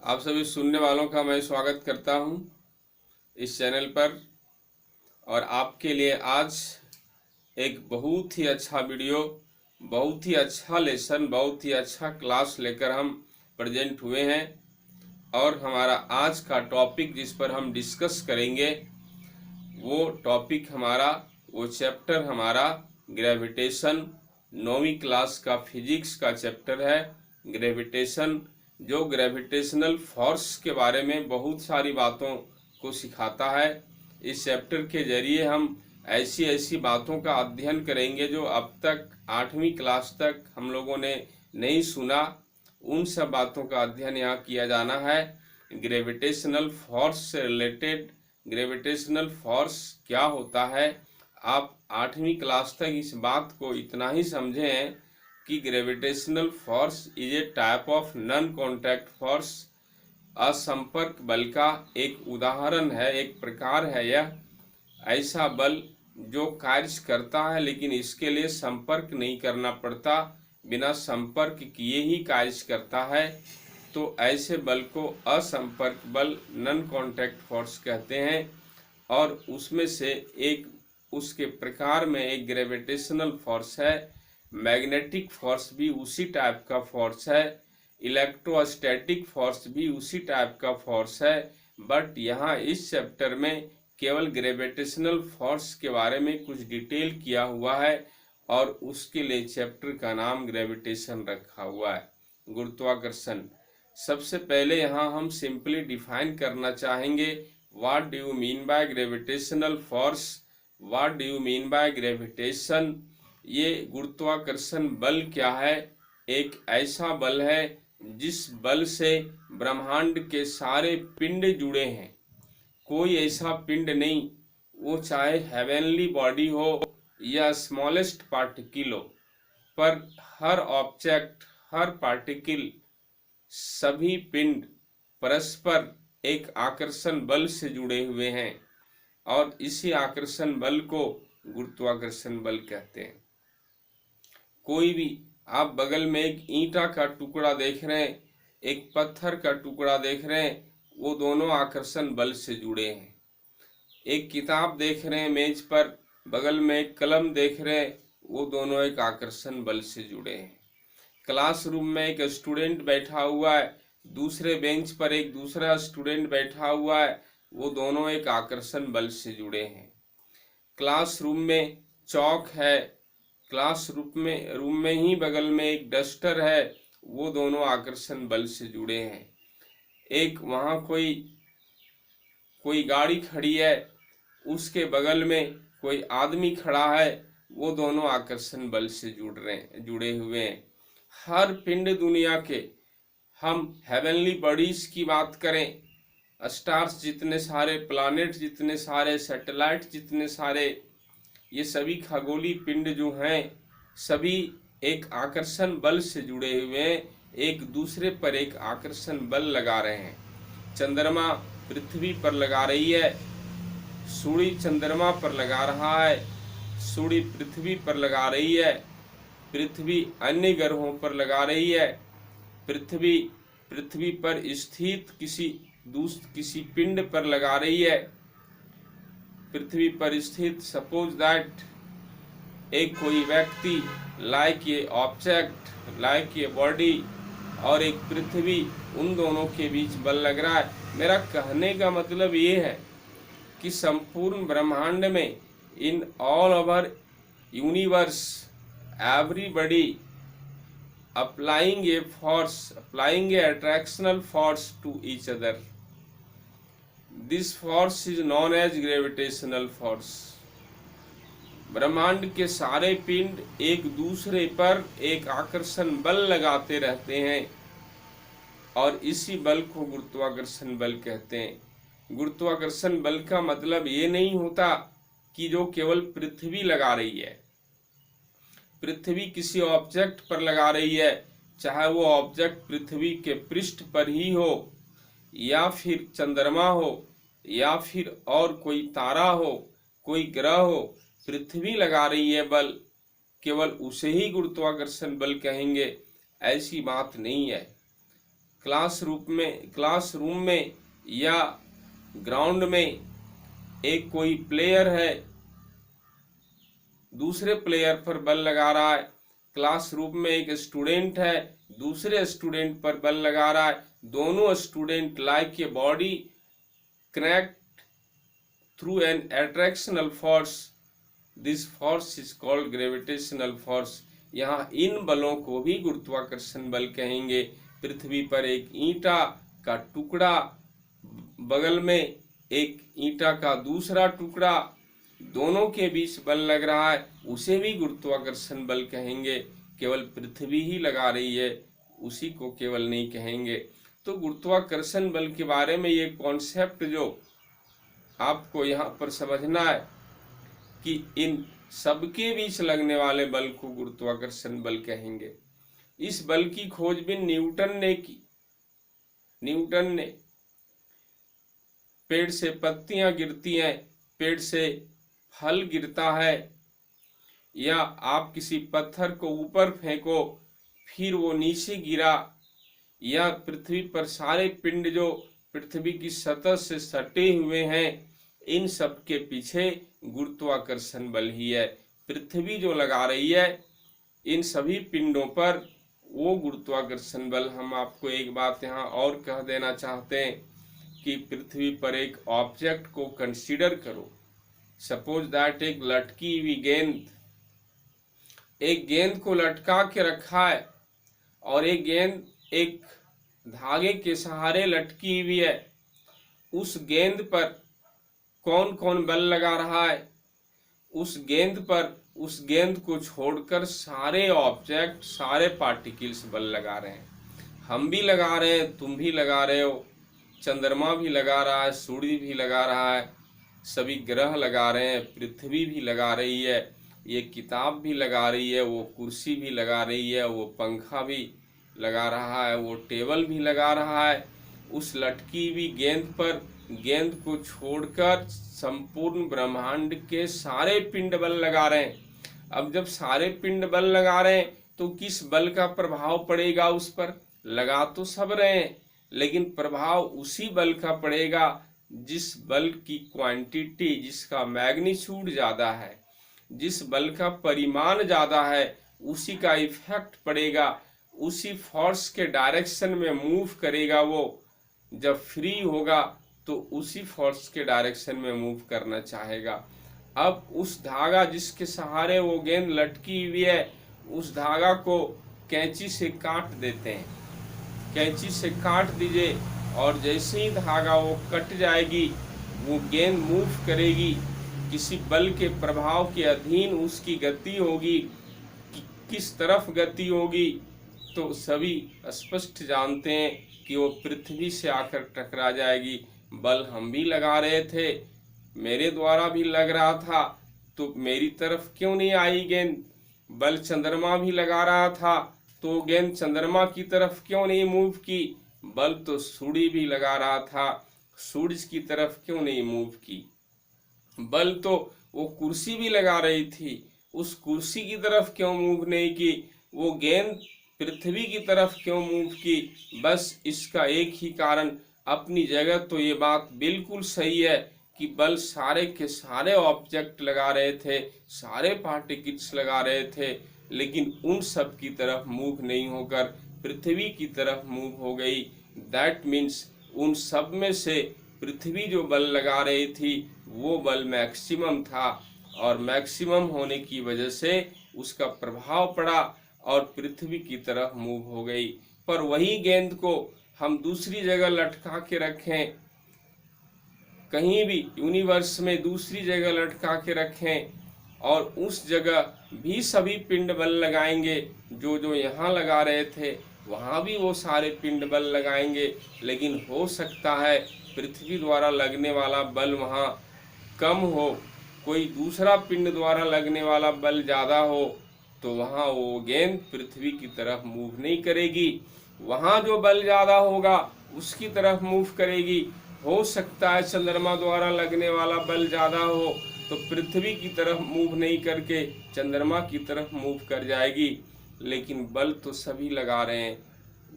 आप सभी सुनने वालों का मैं स्वागत करता हूं इस चैनल पर। और आपके लिए आज एक बहुत ही अच्छा वीडियो, बहुत ही अच्छा लेसन, बहुत ही अच्छा क्लास लेकर हम प्रेजेंट हुए हैं। और हमारा आज का टॉपिक जिस पर हम डिस्कस करेंगे वो चैप्टर हमारा ग्रेविटेशन, 9वीं क्लास का फिजिक्स का चैप्टर है ग्रेविटेशन, जो ग्रेविटेशनल फोर्स के बारे में बहुत सारी बातों को सिखाता है। इस चैप्टर के जरिए हम ऐसी ऐसी बातों का अध्ययन करेंगे जो अब तक 8वीं क्लास तक हम लोगों ने नहीं सुना। उन सब बातों का अध्ययन यहाँ किया जाना है। ग्रेविटेशनल फोर्स से रिलेटेड, ग्रेविटेशनल फोर्स क्या होता है, आप 8वीं क्लास तक इस बात को इतना ही समझें कि gravitational force is a type of non contact force. असंपर्क बल का एक उदाहरण है, एक प्रकार है यह ऐसा बल जो कार्य करता है लेकिन इसके लिए संपर्क नहीं करना पड़ता, बिना संपर्क किए ही कार्य करता है। तो ऐसे बल को असंपर्क बल, नॉन कॉन्टैक्ट फोर्स कहते हैं। और उसमें से एक, उसके प्रकार में एक ग्रेविटेशनल फोर्स है। मैग्नेटिक फोर्स भी उसी टाइप का फोर्स है, इलेक्ट्रोस्टैटिक फोर्स भी उसी टाइप का फोर्स है। बट यहाँ इस चैप्टर में केवल ग्रेविटेशनल फोर्स के बारे में कुछ डिटेल किया हुआ है और उसके लिए चैप्टर का नाम ग्रेविटेशन रखा हुआ है, गुरुत्वाकर्षण। सबसे पहले यहाँ हम सिंपली डिफाइन करना चाहेंगे, what do you mean by gravitational force, what do you mean by gravitation. ये गुरुत्वाकर्षण बल क्या है? एक ऐसा बल है जिस बल से ब्रह्मांड के सारे पिंड जुड़े हैं। कोई ऐसा पिंड नहीं, वो चाहे हेवनली बॉडी हो या स्मॉलेस्ट पार्टिकल हो, पर हर ऑब्जेक्ट, हर पार्टिकल, सभी पिंड परस्पर एक आकर्षण बल से जुड़े हुए हैं और इसी आकर्षण बल को गुरुत्वाकर्षण बल कहते हैं। कोई भी, आप बगल में एक ईंटा का टुकड़ा देख रहे हैं, एक पत्थर का टुकड़ा देख रहे हैं, वो दोनों आकर्षण बल से जुड़े हैं। एक किताब देख रहे हैं मेज पर, बगल में एक कलम देख रहे हैं, वो दोनों एक आकर्षण बल से जुड़े हैं। क्लासरूम में एक स्टूडेंट बैठा हुआ है, दूसरे बेंच पर एक दूसरा स्टूडेंट बैठा हुआ है, वो दोनों एक आकर्षण बल से जुड़े हैं। क्लासरूम में चौक है, रूम में ही बगल में एक डस्टर है, वो दोनों आकर्षण बल से जुड़े हैं। एक वहाँ कोई गाड़ी खड़ी है, उसके बगल में कोई आदमी खड़ा है, वो दोनों आकर्षण बल से जुड़े हुए हैं। हर पिंड दुनिया के, हम हेवनली बॉडीज की बात करें, स्टार्स जितने सारे, प्लैनेट जितने सारे, सैटेलाइट जितने सारे, ये सभी खगोलीय पिंड जो हैं सभी एक आकर्षण बल से जुड़े हुए हैं, एक दूसरे पर एक आकर्षण बल लगा रहे हैं। चंद्रमा पृथ्वी पर लगा रही है, सूर्य चंद्रमा पर लगा रहा है, सूर्य पृथ्वी पर लगा रही है, पृथ्वी अन्य ग्रहों पर लगा रही है, पृथ्वी पर स्थित किसी पिंड पर लगा रही है। पृथ्वी पर स्थित, सपोज दैट एक कोई व्यक्ति, like a object, like a body, और एक पृथ्वी, उन दोनों के बीच बल लग रहा है। मेरा कहने का मतलब ये है कि संपूर्ण ब्रह्मांड में, in all over universe, everybody applying a attractional force to each other. This force is known as gravitational force. ब्रह्मांड के सारे पिंड एक दूसरे पर एक आकर्षण बल लगाते रहते हैं और इसी बल को गुरुत्वाकर्षण बल कहते हैं। गुरुत्वाकर्षण बल का मतलब ये नहीं होता कि जो केवल पृथ्वी लगा रही है। पृथ्वी किसी ऑब्जेक्ट पर लगा रही है, चाहे वो ऑब्जेक्ट पृथ्वी के पृष्ठ पर ही हो, या फिर चंद्रमा हो, या फिर और कोई तारा हो, कोई ग्रह हो, पृथ्वी लगा रही है बल, केवल उसे ही गुरुत्वाकर्षण बल कहेंगे, ऐसी बात नहीं है। क्लासरूम में या ग्राउंड में एक कोई प्लेयर है, दूसरे प्लेयर पर बल लगा रहा है। क्लासरूम में एक स्टूडेंट है, दूसरे स्टूडेंट पर बल लगा रहा है। दोनों student like a body connect through an attractional force, this force is called gravitational force. यहाँ इन बलों को भी गुरुत्वाकर्षण बल कहेंगे। पृथ्वी पर एक ईंटा का टुकड़ा, बगल में एक ईंटा का दूसरा टुकड़ा, दोनों के बीच बल लग रहा है, उसे भी गुरुत्वाकर्षण बल कहेंगे। केवल पृथ्वी ही लगा रही है, उसी को केवल नहीं कहेंगे। तो गुरुत्वाकर्षण बल के बारे में ये कॉन्सेप्ट जो आपको यहाँ पर समझना है कि इन सबके बीच लगने वाले बल को गुरुत्वाकर्षण बल कहेंगे। इस बल की खोजबीन न्यूटन ने की। न्यूटन ने पेड़ से पत्तियां गिरती हैं, पेड़ से फल गिरता है, या आप किसी पत्थर को ऊपर फेंको फिर वो नीचे गिरा, या पृथ्वी पर सारे पिंड जो पृथ्वी की सतह से सटे हुए हैं, इन सब के पीछे गुरुत्वाकर्षण बल ही है। पृथ्वी जो लगा रही है इन सभी पिंडों पर वो गुरुत्वाकर्षण बल। हम आपको एक बात यहाँ और कह देना चाहते हैं कि पृथ्वी पर एक ऑब्जेक्ट को कंसीडर करो। सपोज दैट एक लटकी हुई गेंद, एक गेंद को लटका के रखा है और एक गेंद एक धागे के सहारे लटकी हुई है। उस गेंद पर कौन कौन बल लगा रहा है? उस गेंद को छोड़कर सारे ऑब्जेक्ट, सारे पार्टिकल्स बल लगा रहे हैं। हम भी लगा रहे हैं, तुम भी लगा रहे हो, चंद्रमा भी लगा रहा है, सूर्य भी लगा रहा है, सभी ग्रह लगा रहे हैं, पृथ्वी भी लगा रही है, ये किताब भी लगा रही है, वो कुर्सी भी लगा रही है, वो पंखा भी लगा रहा है, वो टेबल भी लगा रहा है। उस लटकी हुई गेंद पर गेंद को छोड़कर संपूर्ण ब्रह्मांड के सारे पिंड बल लगा रहे हैं। अब जब सारे पिंड बल लगा रहे हैं तो किस बल का प्रभाव पड़ेगा उस पर? लगा तो सब रहे हैं, लेकिन प्रभाव उसी बल का पड़ेगा जिस बल की क्वांटिटी, जिसका मैग्नीट्यूड ज्यादा है, जिस बल का परिमाण ज्यादा है, उसी का इफेक्ट पड़ेगा, उसी फोर्स के डायरेक्शन में मूव करेगा। वो जब फ्री होगा तो उसी फोर्स के डायरेक्शन में मूव करना चाहेगा। अब उस धागा जिसके सहारे वो गेंद लटकी हुई है, उस धागा को कैंची से काट देते हैं। कैंची से काट दीजिए और जैसे ही धागा वो कट जाएगी, वो गेंद मूव करेगी, किसी बल के प्रभाव के अधीन उसकी गति होगी। किस तरफ गति होगी तो सभी स्पष्ट जानते हैं कि वो पृथ्वी से आकर टकरा जाएगी। बल हम भी लगा रहे थे, मेरे द्वारा भी लग रहा था, तो मेरी तरफ क्यों नहीं आई गेंद? बल चंद्रमा भी लगा रहा था, तो गेंद चंद्रमा की तरफ क्यों नहीं मूव की? बल तो सूर्य भी लगा रहा था, सूर्य की तरफ क्यों नहीं मूव की? बल तो वो कुर्सी भी लगा रही थी, उस कुर्सी की तरफ क्यों मूव नहीं की? वो गेंद पृथ्वी की तरफ क्यों मूव की? बस इसका एक ही कारण, अपनी जगह तो ये बात बिल्कुल सही है कि बल सारे के सारे ऑब्जेक्ट लगा रहे थे, सारे पार्टिकल्स लगा रहे थे, लेकिन उन सब की तरफ मूव नहीं होकर पृथ्वी की तरफ मूव हो गई। दैट मीन्स उन सब में से पृथ्वी जो बल लगा रही थी वो बल मैक्सिमम था, और मैक्सिमम होने की वजह से उसका प्रभाव पड़ा और पृथ्वी की तरफ मूव हो गई। पर वही गेंद को हम दूसरी जगह लटका के रखें, कहीं भी यूनिवर्स में दूसरी जगह लटका के रखें, और उस जगह भी सभी पिंड बल लगाएंगे, जो जो यहाँ लगा रहे थे वहाँ भी वो सारे पिंड बल लगाएंगे, लेकिन हो सकता है पृथ्वी द्वारा लगने वाला बल वहाँ कम हो, कोई दूसरा पिंड द्वारा लगने वाला बल ज़्यादा हो, तो वहाँ वो गेंद पृथ्वी की तरफ मूव नहीं करेगी। वहाँ जो बल ज़्यादा होगा उसकी तरफ मूव करेगी। हो सकता है चंद्रमा द्वारा लगने वाला बल ज़्यादा हो तो पृथ्वी की तरफ मूव नहीं करके चंद्रमा की तरफ मूव कर जाएगी, लेकिन बल तो सभी लगा रहे हैं।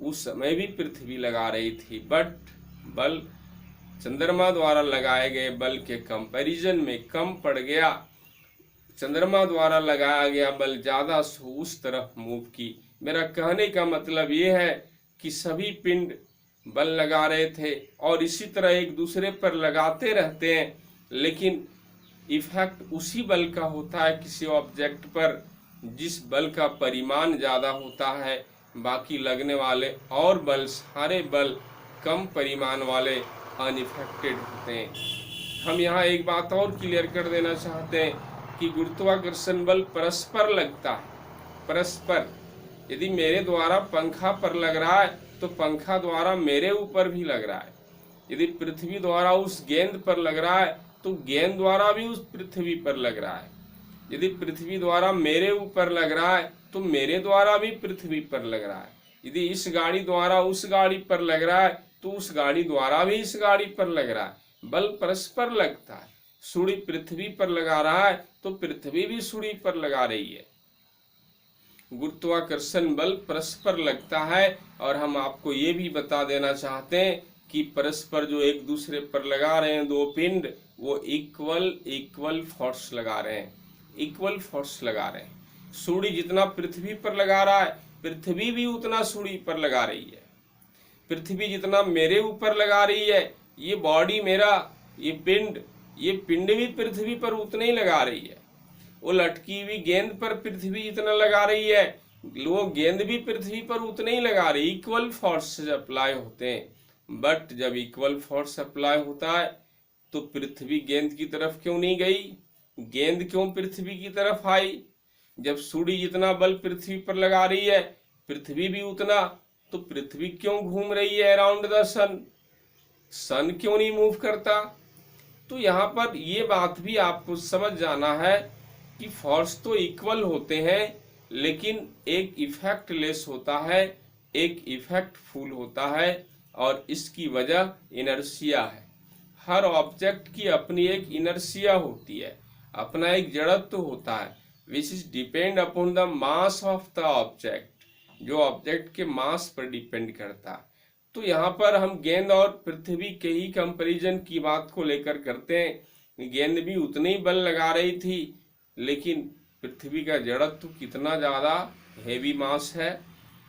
उस समय भी पृथ्वी लगा रही थी, बट बल चंद्रमा द्वारा लगाए गए बल के कंपैरिजन में कम पड़ गया। चंद्रमा द्वारा लगाया गया बल ज्यादा उस तरफ मूव की। मेरा कहने का मतलब ये है कि सभी पिंड बल लगा रहे थे और इसी तरह एक दूसरे पर लगाते रहते हैं, लेकिन इफेक्ट उसी बल का होता है किसी ऑब्जेक्ट पर जिस बल का परिमाण ज्यादा होता है। बाकी लगने वाले और बल, सारे बल कम परिमाण वाले अनइफेक्टेड होते हैं। हम यहाँ एक बात और क्लियर कर देना चाहते हैं कि गुरुत्वाकर्षण बल परस्पर लगता है। परस्पर, यदि मेरे द्वारा पंखा पर लग रहा है तो पंखा द्वारा मेरे ऊपर भी लग रहा है। यदि पृथ्वी द्वारा उस गेंद पर लग रहा है तो गेंद द्वारा भी उस पृथ्वी पर लग रहा है। यदि पृथ्वी द्वारा मेरे ऊपर लग रहा है तो मेरे द्वारा भी पृथ्वी पर लग रहा है। यदि इस गाड़ी द्वारा उस गाड़ी पर लग रहा है तो उस गाड़ी द्वारा भी इस गाड़ी पर लग रहा है। बल परस्पर लगता है। सूर्य पृथ्वी पर लगा रहा है तो पृथ्वी भी सूर्य पर लगा रही है। गुरुत्वाकर्षण बल परस्पर लगता है। और हम आपको ये भी बता देना चाहते हैं कि परस्पर जो एक दूसरे पर लगा रहे हैं दो पिंड, वो इक्वल फोर्स लगा रहे हैं, इक्वल फोर्स लगा रहे हैं। सूर्य जितना पृथ्वी पर लगा रहा है पृथ्वी भी उतना सूर्य पर लगा रही है। पृथ्वी जितना मेरे ऊपर लगा रही है, ये बॉडी मेरा, ये पिंड भी पृथ्वी पर उतना ही लगा रही है। वो लटकी हुई गेंद पर पृथ्वी जितना लगा रही है, वो गेंद भी पृथ्वी पर उतने ही लगा रही। इक्वल फोर्स अप्लाई होते हैं। बट जब इक्वल फोर्स अप्लाई होता है तो पृथ्वी गेंद की तरफ क्यों नहीं गई, गेंद क्यों पृथ्वी की तरफ आई? जब सूर्य जितना बल पृथ्वी पर लगा रही है पृथ्वी भी उतना, तो पृथ्वी क्यों घूम रही है अराउंड द सन? सन क्यों नहीं मूव करता? तो यहाँ पर ये बात भी आपको समझ जाना है कि फोर्स तो इक्वल होते हैं, लेकिन एक इफेक्ट लेस होता है, एक इफेक्ट फुल होता है, और इसकी वजह इनर्शिया है। हर ऑब्जेक्ट की अपनी एक इनर्शिया होती है, अपना एक जड़त्व होता है, which is depend upon the mass of the object, जो ऑब्जेक्ट के मास पर डिपेंड करता है। तो यहाँ पर हम गेंद और पृथ्वी के ही कंपैरिजन की बात को लेकर करते हैं। गेंद भी उतनी ही बल लगा रही थी, लेकिन पृथ्वी का जड़त्व कितना ज्यादा हेवी मास है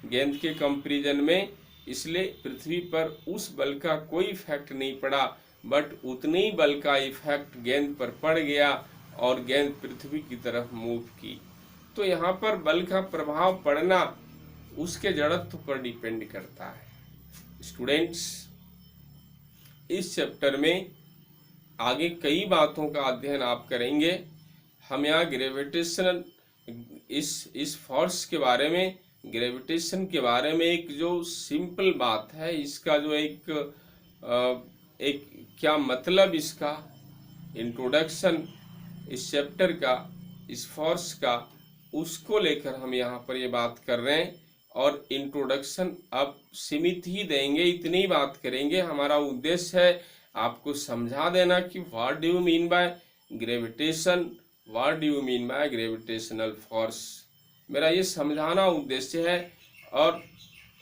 गेंद के कंपैरिजन में, इसलिए पृथ्वी पर उस बल का कोई इफेक्ट नहीं पड़ा, बट उतनी ही बल का इफेक्ट गेंद पर पड़ गया और गेंद पृथ्वी की तरफ मूव की। तो यहाँ पर बल का प्रभाव पड़ना उसके जड़त्व पर डिपेंड करता है। स्टूडेंट्स, इस चैप्टर में आगे कई बातों का अध्ययन आप करेंगे। हम यहाँ ग्रेविटेशनल इस फोर्स के बारे में, ग्रेविटेशन के बारे में एक जो सिंपल बात है, इसका जो एक क्या मतलब, इसका इंट्रोडक्शन इस चैप्टर का, इस फोर्स का, उसको लेकर हम यहाँ पर ये बात कर रहे हैं। और इंट्रोडक्शन अब सीमित ही देंगे, इतनी बात करेंगे। हमारा उद्देश्य है आपको समझा देना कि what do you mean by gravitation, what do you mean by gravitational force. मेरा ये समझाना उद्देश्य है, और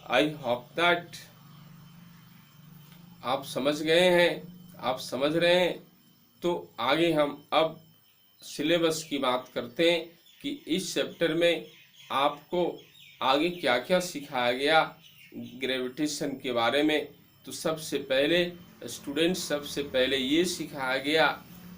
आई होप दैट आप समझ गए हैं, आप समझ रहे हैं। तो आगे हम अब सिलेबस की बात करते हैं कि इस चैप्टर में आपको आगे क्या क्या सिखाया गया ग्रेविटेशन के बारे में। तो सबसे पहले स्टूडेंट्स, सबसे पहले ये सिखाया गया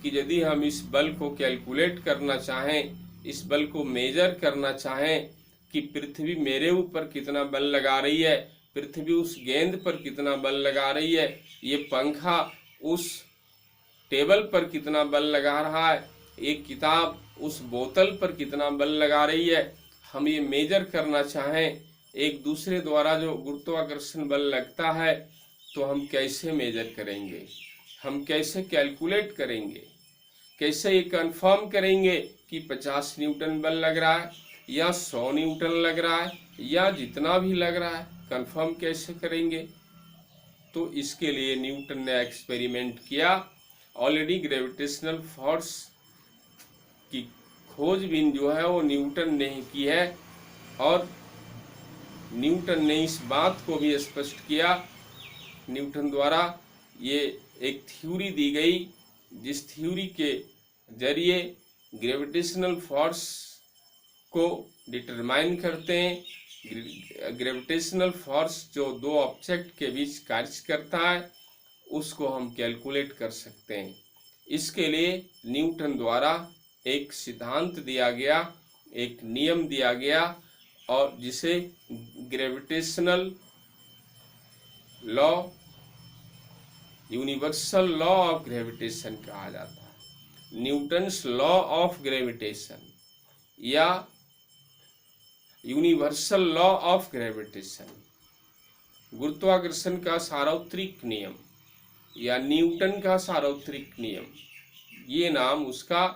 कि यदि हम इस बल को कैलकुलेट करना चाहें, इस बल को मेजर करना चाहें कि पृथ्वी मेरे ऊपर कितना बल लगा रही है, पृथ्वी उस गेंद पर कितना बल लगा रही है, ये पंखा उस टेबल पर कितना बल लगा रहा है, एक किताब उस बोतल पर कितना बल लगा रही है, हम ये मेजर करना चाहें एक दूसरे द्वारा जो गुरुत्वाकर्षण बल लगता है, तो हम कैसे मेजर करेंगे, हम कैसे कैलकुलेट करेंगे, कैसे ये कंफर्म करेंगे कि 50 न्यूटन बल लग रहा है या 100 न्यूटन लग रहा है या जितना भी लग रहा है, कंफर्म कैसे करेंगे। तो इसके लिए न्यूटन ने एक्सपेरिमेंट किया। ऑलरेडी ग्रेविटेशनल फोर्स की खोजबीन जो है वो न्यूटन ने ही की है, और न्यूटन ने इस बात को भी स्पष्ट किया, न्यूटन द्वारा ये एक थ्योरी दी गई, जिस थ्योरी के जरिए ग्रेविटेशनल फोर्स को डिटरमाइन करते हैं। ग्रेविटेशनल फोर्स जो दो ऑब्जेक्ट के बीच कार्य करता है उसको हम कैलकुलेट कर सकते हैं। इसके लिए न्यूटन द्वारा एक सिद्धांत दिया गया, एक नियम दिया गया, और जिसे gravitational law, universal law of gravitation कहा जाता है। न्यूटन्स लॉ ऑफ ग्रेविटेशन या यूनिवर्सल लॉ ऑफ ग्रेविटेशन, गुरुत्वाकर्षण का सार्वत्रिक नियम या न्यूटन का सार्वत्रिक नियम, ये नाम उसका,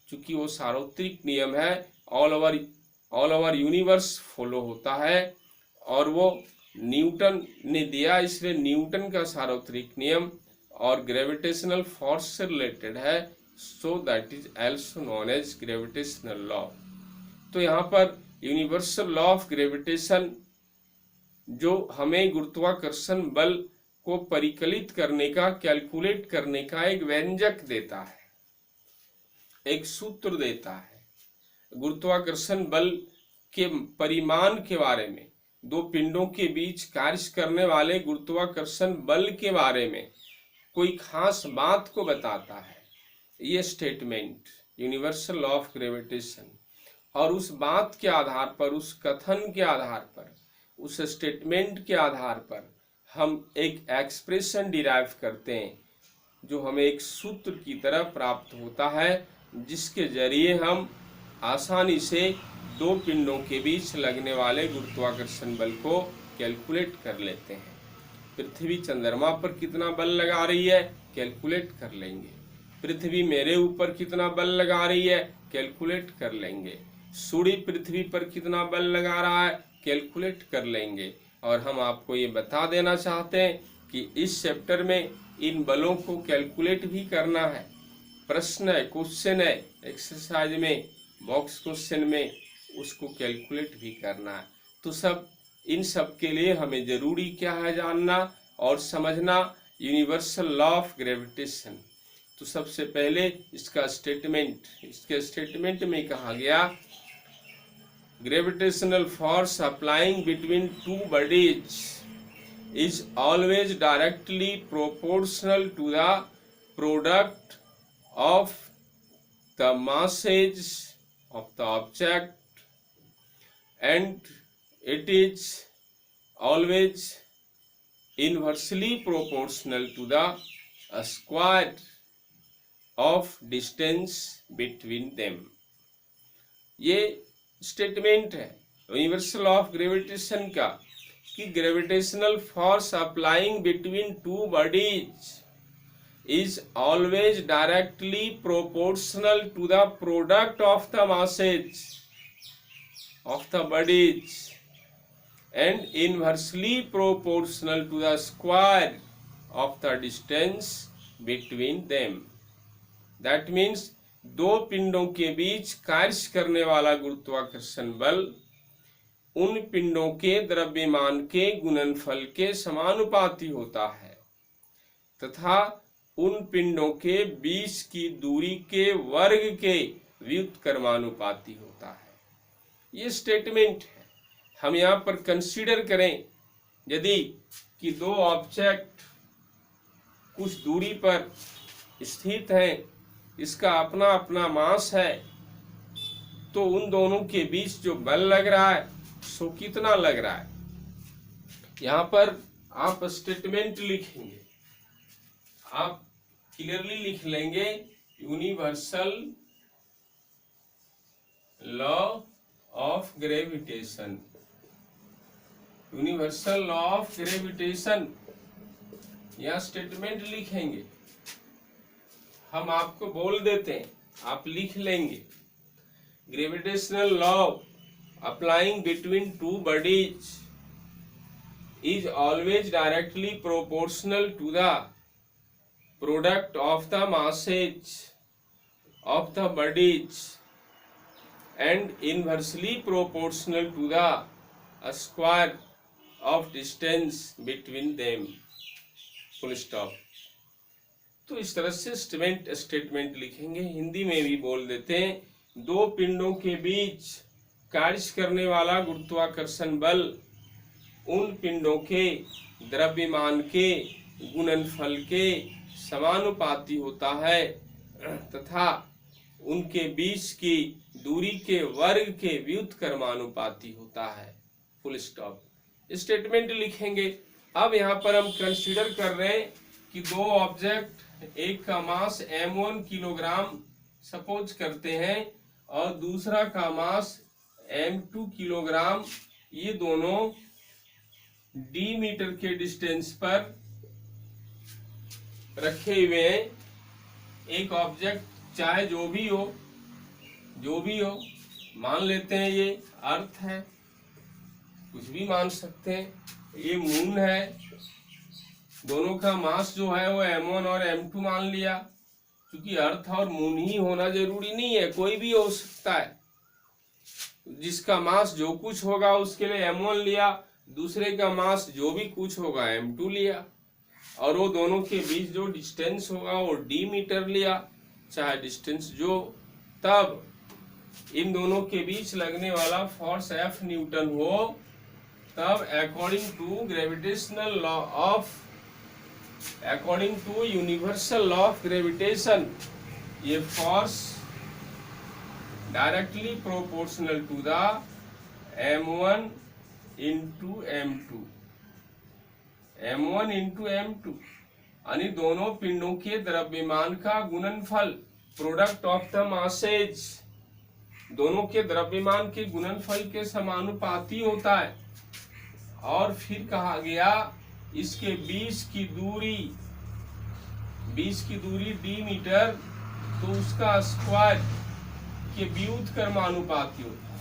चूंकि वो सार्वत्रिक नियम है, ऑल ओवर यूनिवर्स फॉलो होता है, और वो न्यूटन ने दिया, इसलिए न्यूटन का सार्वत्रिक नियम और ग्रेविटेशनल फोर्स से रिलेटेड है, so that is also known as gravitational law. तो यहाँ पर यूनिवर्सल लॉ ऑफ ग्रेविटेशन जो हमें गुरुत्वाकर्षण बल को परिकलित करने का, कैलकुलेट करने का एक व्यंजक देता है, एक सूत्र देता है। गुरुत्वाकर्षण बल के परिमाण के बारे में, दो पिंडों के बीच कार्य करने वाले गुरुत्वाकर्षण बल के बारे में कोई खास बात को बताता है ये statement, universal law of gravitation. और उस बात के आधार पर, उस कथन के आधार पर, उस स्टेटमेंट के आधार पर हम एक एक्सप्रेशन डिराइव करते हैं, जो हमें एक सूत्र की तरह प्राप्त होता है, जिसके जरिए हम आसानी से दो पिंडों के बीच लगने वाले गुरुत्वाकर्षण बल को कैलकुलेट कर लेते हैं। पृथ्वी चंद्रमा पर कितना बल लगा रही है, कैलकुलेट कर लेंगे। पृथ्वी मेरे ऊपर कितना बल लगा रही है, कैलकुलेट कर लेंगे। सूर्य पृथ्वी पर कितना बल लगा रहा है, कैलकुलेट कर लेंगे। और हम आपको ये बता देना चाहते हैं कि इस चैप्टर में इन बलों को कैलकुलेट भी करना है। प्रश्न है, क्वेश्चन है, एक्सरसाइज में, बॉक्स क्वेश्चन में उसको कैलकुलेट भी करना है। तो इन सब के लिए हमें जरूरी क्या है जानना और समझना, यूनिवर्सल लॉ ऑफ ग्रेविटेशन। तो सबसे पहले इसका स्टेटमेंट, इसके स्टेटमेंट में कहा गया, gravitational force applying between two bodies is always directly proportional to the product of the masses of the object, and it is always inversely proportional to the square of distance between them। ये statement है universal of gravitation का कि gravitational force applying between two bodies is always directly proportional to the product of the masses of the bodies and inversely proportional to the square of the distance between them। That means दो पिंडों के बीच कार्य करने वाला गुरुत्वाकर्षण बल उन पिंडों के द्रव्यमान के गुणनफल के समानुपाती होता है तथा उन पिंडों के बीच की दूरी के वर्ग के व्युत्क्रमानुपाती होता है। ये स्टेटमेंट है। हम यहाँ पर कंसीडर करें, यदि कि दो ऑब्जेक्ट कुछ दूरी पर स्थित हैं, इसका अपना अपना मास है, तो उन दोनों के बीच जो बल लग रहा है सो कितना लग रहा है। यहाँ पर आप स्टेटमेंट लिखेंगे, आप क्लियरली लिख लेंगे, universal law of gravitation, universal law of gravitation, यह स्टेटमेंट लिखेंगे। हम आपको बोल देते हैं, आप लिख लेंगे, gravitational law applying between two bodies is always directly proportional to the product of the masses of the bodies and inversely proportional to the square of distance between them, full stop. तो इस तरह से statement लिखेंगे, हिंदी में भी बोल देते हैं। दो पिंडों के बीच कार्य करने वाला गुरुत्वाकर्षण बल उन पिंडों के द्रव्यमान के गुणनफल के समानुपाती होता है तथा उनके बीच की दूरी के वर्ग के व्युत्क्रमानुपाती होता है, फुल स्टॉप। स्टेटमेंट लिखेंगे। अब यहाँ पर हम कंसीडर कर रहे हैं कि दो ऑब्जेक्ट, एक का मास m1 किलोग्राम सपोज करते हैं और दूसरा का मास m2 किलोग्राम, ये दोनों d मीटर के डिस्टेंस पर रखे हुए हैं। एक ऑब्जेक्ट चाहे जो भी हो मान लेते हैं ये अर्थ है, कुछ भी मान सकते हैं, ये मून है, दोनों का मास जो है वो m1 और m2 मान लिया। क्योंकि अर्थ और मून ही होना जरूरी नहीं है, कोई भी हो सकता है। जिसका मास जो कुछ होगा उसके लिए m1 लिया, दूसरे का मास जो भी कुछ होगा m2 लिया, और वो दोनों के बीच जो डिस्टेंस होगा वो d मीटर लिया, चाहे डिस्टेंस जो। तब इन दोनों के बीच लगने वाला फोर्स F न्यूटन हो, तब according to universal law of gravitation, ये force directly proportional to the m1 into m2 यानी दोनों पिंडों के द्रव्यमान का गुणनफल, प्रोडक्ट ऑफ द मासेज, दोनों के द्रव्यमान के गुणनफल के समानुपाती होता है। और फिर कहा गया इसके बीच की दूरी d मीटर, तो उसका स्क्वायर के व्युत्क्रमानुपाती होता है,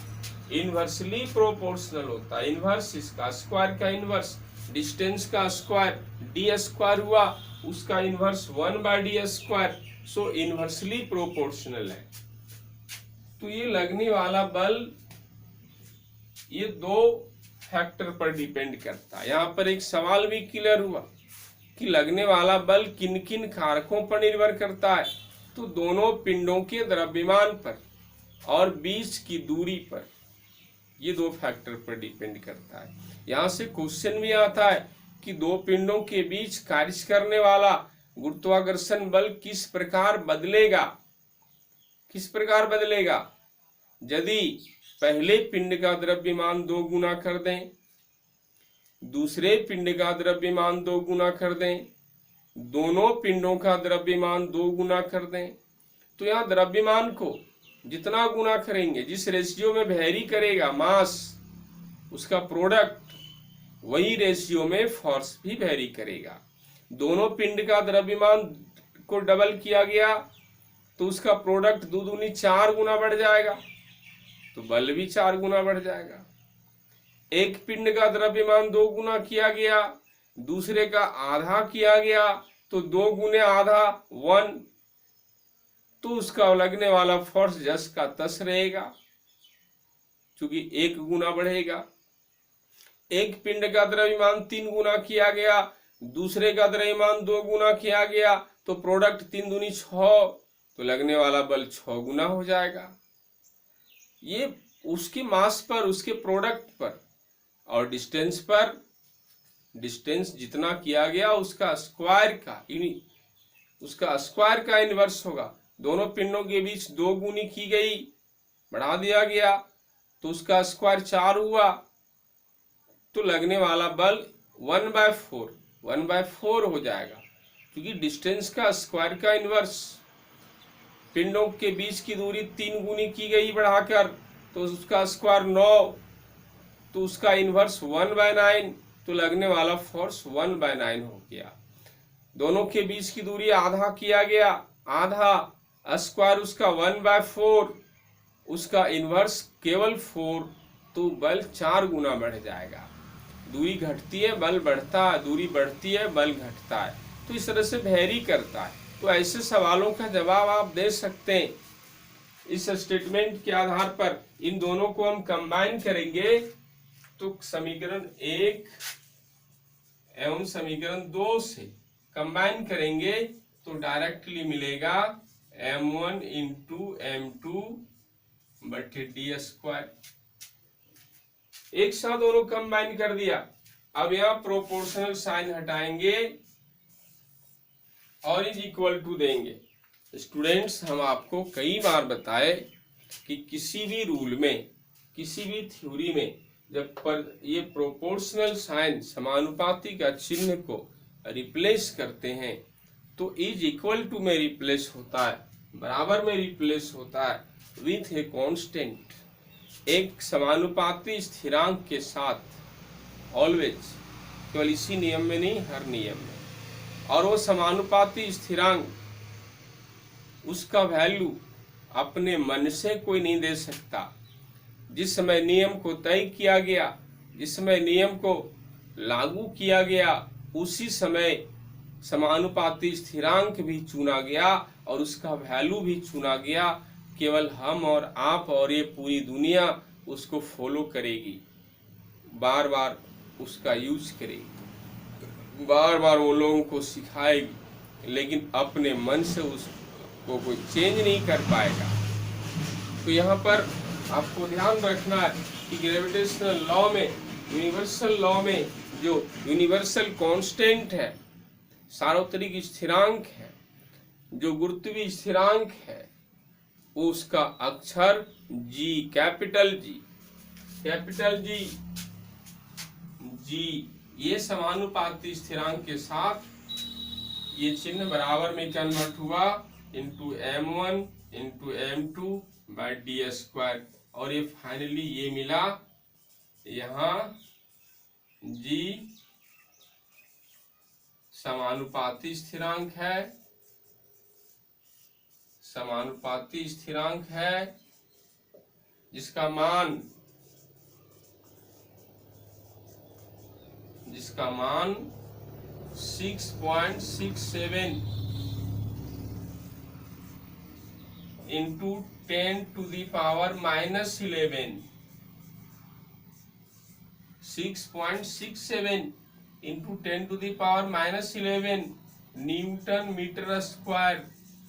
इनवर्सली प्रोपोर्शनल होता है। इनवर्स इसका स्क्वायर का इनवर्स, डिस्टेंस का स्क्वायर d स्क्वायर हुआ, उसका इनवर्स 1/d स्क्वायर, सो इनवर्सली प्रोपोर्शनल है। तो ये लगने वाला बल ये दो फैक्टर पर डिपेंड करता है। यहाँ पर एक सवाल भी क्लियर हुआ कि लगने वाला बल किन किन कारकों पर निर्भर करता है। तो दोनों पिंडों के द्रव्यमान पर और बीच की दूरी पर, ये दो फैक्टर पर डिपेंड करता है। यहाँ से क्वेश्चन भी आता है कि दो पिंडों के बीच कार्य करने वाला गुरुत्वाकर्षण बल किस प्रकार बदलेगा यदि पहले पिंड का द्रव्यमान 2 गुना कर दें, दूसरे पिंड का द्रव्यमान 2 गुना कर दें, दोनों पिंडों का द्रव्यमान 2 गुना कर दें। तो यहाँ द्रव्यमान को जितना गुना करेंगे, जिस रेशियो में वेरी करेगा मास, उसका प्रोडक्ट वही रेशियो में फोर्स भी वेरी करेगा। दोनों पिंड का द्रव्यमान को डबल किया गया तो उसका प्रोडक्ट 2 दूनी 4 गुना बढ़ जाएगा, तो बल भी 4 गुना बढ़ जाएगा। एक पिंड का द्रव्यमान 2 गुना किया गया, दूसरे का आधा किया गया, तो 2 गुने आधा 1, तो उसका लगने वाला फोर्स जस का तस रहेगा, क्योंकि 1 गुना बढ़ेगा। एक पिंड का द्रव्यमान 3 गुना किया गया, दूसरे का द्रव्यमान 2 गुना किया गया, तो प्रोडक्ट 3 दूनी 6, तो लगने वाला बल 6 गुना हो जाएगा। ये उसके मास पर, उसके प्रोडक्ट पर, और डिस्टेंस पर, डिस्टेंस जितना किया गया उसका स्क्वायर का इनवर्स होगा। दोनों पिंडों के बीच 2 गुनी की गई, बढ़ा दिया गया, तो उसका स्क्वायर 4 हुआ, तो लगने वाला बल 1/4 हो जाएगा, क्योंकि डिस्टेंस का स्क्वायर का इनवर्स, पिंडों के बीच की दूरी 3 गुनी की गई बढ़ाकर, तो उसका स्क्वायर 9, तो उसका इनवर्स 1/9, तो लगने वाला फोर्स 1/9 हो गया। दोनों के बीच की दूरी आधा किया गया, आधा स्क्वायर उसका 1/4, उसका इनवर्स केवल 4, तो बल 4 गुना बढ़ जाएगा। दूरी घटती है बल बढ़ता है, दूरी बढ़ती है बल घटता है, तो इस तरह से वेरी करता है। तो ऐसे सवालों का जवाब आप दे सकते हैं। इस स्टेटमेंट के आधार पर इन दोनों को हम कंबाइन करेंगे तो समीकरण 1 एवं समीकरण 2 से कंबाइन करेंगे तो डायरेक्टली मिलेगा m1 इंटू m2 बटे डी स्क्वायर। एक साथ दोनों कंबाइन कर दिया। अब यहाँ प्रोपोर्शनल साइन हटाएंगे और इज इक्वल टू देंगे। स्टूडेंट्स, हम आपको कई बार बताए कि किसी भी रूल में, किसी भी थ्योरी में जब पर ये प्रोपोर्शनल साइन समानुपाती का चिन्ह को रिप्लेस करते हैं तो इज इक्वल टू में रिप्लेस होता है, बराबर में रिप्लेस होता है विथ ए कांस्टेंट, एक समानुपाती स्थिरांक के साथ। ऑलवेज, केवल इसी नियम में नहीं, हर नियम में। और वो समानुपाती स्थिरांक, उसका वैल्यू अपने मन से कोई नहीं दे सकता। जिस समय नियम को तय किया गया, जिस समय नियम को लागू किया गया, उसी समय समानुपाती स्थिरांक भी चुना गया और उसका वैल्यू भी चुना गया। केवल हम और आप और ये पूरी दुनिया उसको फॉलो करेगी, बार बार उसका यूज करेगी, बार बार वो लोगों को सिखाएगी, लेकिन अपने मन से उसको कोई चेंज नहीं कर पाएगा। तो यहाँ पर आपको ध्यान रखना है कि ग्रेविटेशनल लॉ में, यूनिवर्सल लॉ में जो यूनिवर्सल कांस्टेंट है, सार्वत्रिक स्थिरांक है, जो गुरुत्वीय स्थिरांक है, उसका अक्षर जी, कैपिटल जी, कैपिटल जी, जी, ये समानुपाती स्थिरांक के साथ ये चिन्ह बराबर में कन्वर्ट हुआ into m1 into m2 by D square. और ये फाइनली ये मिला, यहाँ जी समानुपाती स्थिरांक है, समानुपाती स्थिरांक है जिसका मान 6.67 into 10 to the power -11, 6.67 into 10 to the power -11 newton metre square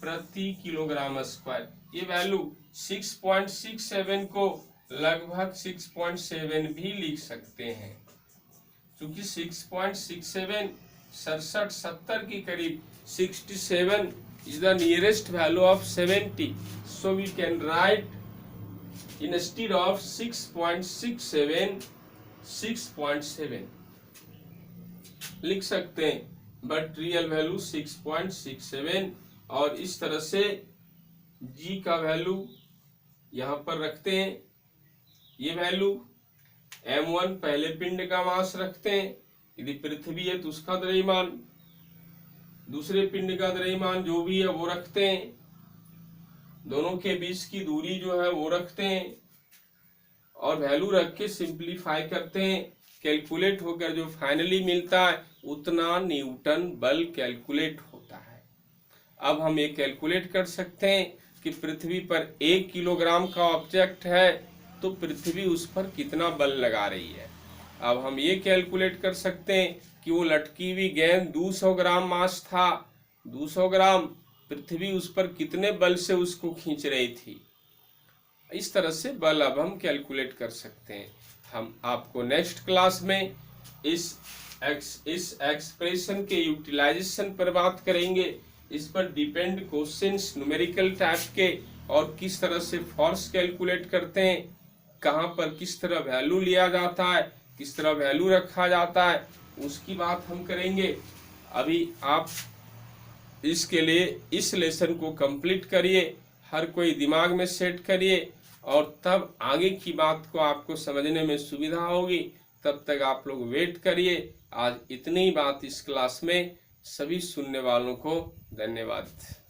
प्रति किलोग्राम स्क्वायर। ये वैल्यू 6.67 को लगभग 6.7 भी लिख सकते हैं, क्योंकि 6.67 67 के करीब, 67 is the nearest value of 70, so we can write instead of 6.67 6.7 लिख सकते हैं, बट रियल वैल्यू 6.67। और इस तरह से g का वैल्यू यहाँ पर रखते हैं। ये वैल्यू m1 पहले पिंड का मास रखते हैं, यदि पृथ्वी है तो उसका द्रव्यमान, दूसरे पिंड का द्रव्यमान जो भी है वो रखते हैं, दोनों के बीच की दूरी जो है वो रखते हैं और वैल्यू रख के सिंप्लीफाई करते हैं। कैलकुलेट होकर जो फाइनली मिलता है उतना न्यूटन बल कैलकुलेट होता है। अब हम ये कैलकुलेट कर सकते हैं कि पृथ्वी पर 1 किलोग्राम का ऑब्जेक्ट है तो पृथ्वी उस पर कितना बल लगा रही है। अब हम ये कैलकुलेट कर सकते हैं कि वो लटकी हुई गेंद 200 ग्राम मास था, 200 ग्राम, पृथ्वी उस पर कितने बल से उसको खींच रही थी। इस तरह से बल अब हम कैलकुलेट कर सकते हैं। हम आपको नेक्स्ट क्लास में इस एक्सप्रेशन के यूटिलाइजेशन पर बात करेंगे, इस पर डिपेंड क्वेश्चंस न्यूमेरिकल टाइप के, और किस तरह से फोर्स कैलकुलेट करते हैं, कहाँ पर किस तरह वैल्यू लिया जाता है, किस तरह वैल्यू रखा जाता है, उसकी बात हम करेंगे। अभी आप इसके लिए इस लेसन को कंप्लीट करिए, हर कोई दिमाग में सेट करिए, और तब आगे की बात को आपको समझने में सुविधा होगी। तब तक आप लोग वेट करिए। आज इतनी ही बात इस क्लास में। सभी सुनने वालों को धन्यवाद।